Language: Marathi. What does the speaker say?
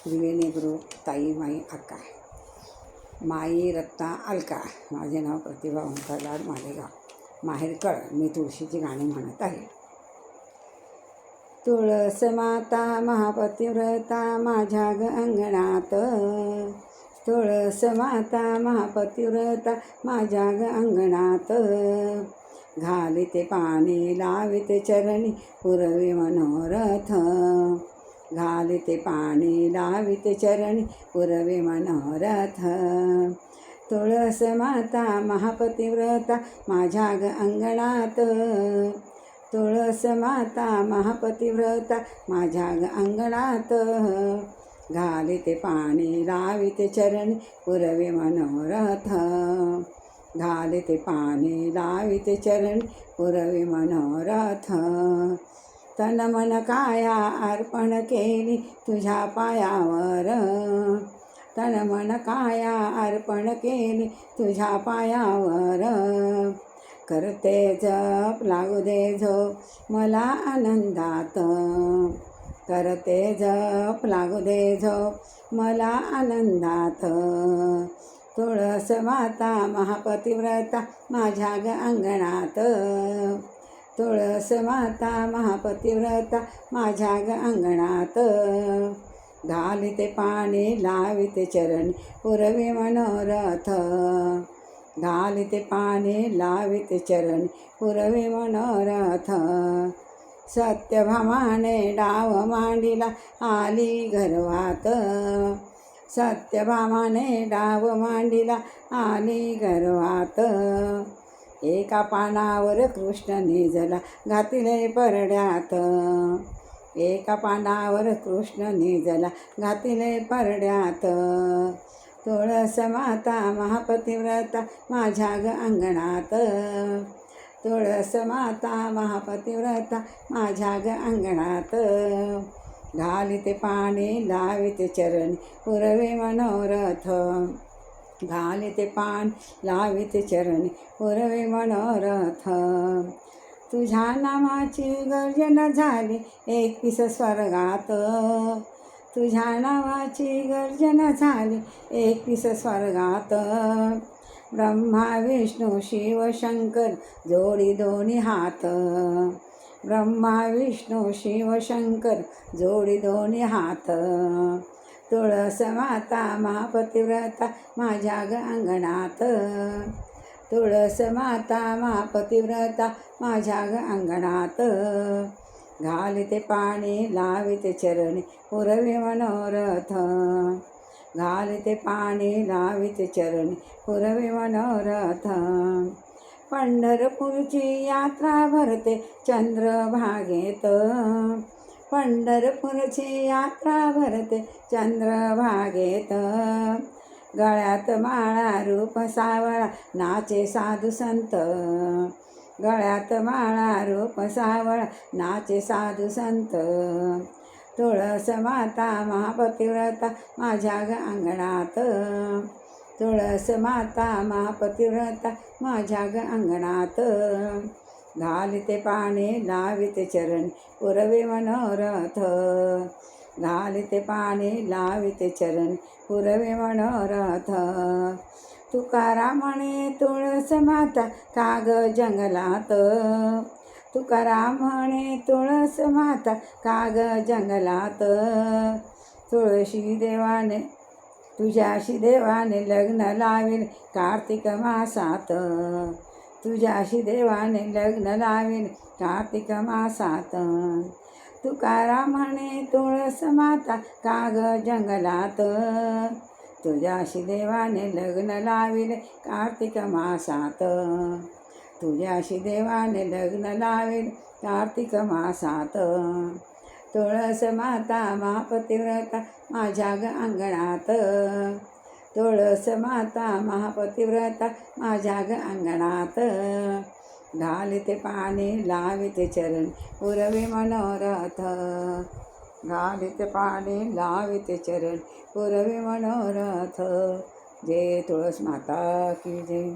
त्रिवेणी ग्रुप ताई माई अक्का माई रत्ना अलका. माझे नाव प्रतिभा ओंकारलाल मालेगाव माहेरकळ. मी तुळशीची गाणी म्हणत आहे. तुळस माता महापतिव्रता माझ्या ग अंगणात, तुळस माता महापतिव्रता माझ्या ग अंगणात. घालिते पाणी लाविते चरणी पुरवे मनोरथ, घालिते पाणी लाविते चरणी पुरवे मनोरथ. तुळस माता महापतिव्रता माझ्या ग अंगणात, तुळस माता महापतिव्रता माझ्या ग अंगणात. घालिते पाणी लाविते चरणी पुरवे मनोरथ, घालिते पाणी लाविते चरणी पुरवे मनोरथ. तन मन काया अर्पण केली तुझ्या पायावर, तन मन काया अर्पण केली तुझ्या पायावर. करते जप लागू दे झोप मला आनंदात, करते जप लागू दे झोप मला आनंदात. तुळस माता महापतिव्रता माझ्या ग अंगणात, तुळस माता महापतिव्रता माझ्या ग अंगणात. घालिते पाणी लाविते चरणी पुरवे मनोरथ, घालिते पाणी लाविते चरणी पुरवे मनोरथ. सत्यभामाने डाव मांडिला आली गर्वात, सत्यभामाने डाव मांडिला आली गर्वात. एका पानावर कृष्ण निजला घातिले परड्यात, एका पानावर कृष्ण निजला घातिले परड्यात. तुळस माता महापतिव्रता माझ्या ग अंगणात, तुळस माता महापतिव्रता माझ्या ग अंगणात. घालिते पाणी लाविते चरणी पुरवे मनोरथ, घालिते पान लाविते चरणी पुरवे मनोरथ. तुझ्या नामाची गर्जना झाली एकवीस स्वर्गात, तुझ्या नावाची गर्जना झाली एकवीस स्वर्गात. ब्रह्मा विष्णू शिव शंकर जोडी दोन्ही हात, ब्रह्मा विष्णू शिव शंकर जोडी दोन्ही हात. तुळस माता महापतिव्रता माझ्या ग अंगणात, तुळस माता महापतिव्रता माझ्या ग अंगणात. घालिते पाणी लाविते चरणी पुरवे मनोरथ, घालिते पाणी लाविते चरणी पुरवे मनोरथ. पंढरपूरची यात्रा भरते चंद्रभागेत, पंढरपूरची यात्रा भरते चंद्रभागेत. गळ्यात माळा रूप सावळा नाचे साधू संत, गळ्यात माळा रूप सावळा नाचे साधू संत. तुळस माता महापतिव्रता माझ्या ग अंगणात, तुळस माता महापतिव्रता माझ्या ग अंगणात. घालिते पाणी लाविते चरणी पुरवे मनोरथ, घालिते पाणी लाविते चरणी पुरवे मनोरथ. तुकाराम म्हणे तुळस माता का ग जंगलात, तुकाराम म्हणे तुळस माता का ग जंगलात. तुळशी देवाने तुझ्याशी देवाने लग्न लावेल कार्तिक मासात, तुझ्याशी देवाने लग्न लावेल कार्तिक मासात. तुकाराम म्हणे तुळस माता का ग जंगलात, तुझ्याशी देवाने लग्न लावेल कार्तिक मासात, तुझ्याशी देवाने लग्न लावेल कार्तिक मासात. तुळस माता महापतिव्रता माझ्या ग अंगणात, तुळस माता महापतिव्रता माझ्या ग अंगणात. घालिते पाणी लाविते चरणी पुरवे मनोरथ, घालिते पाणी लाविते चरणी पुरवे मनोरथ. जय तुळस माता की जय.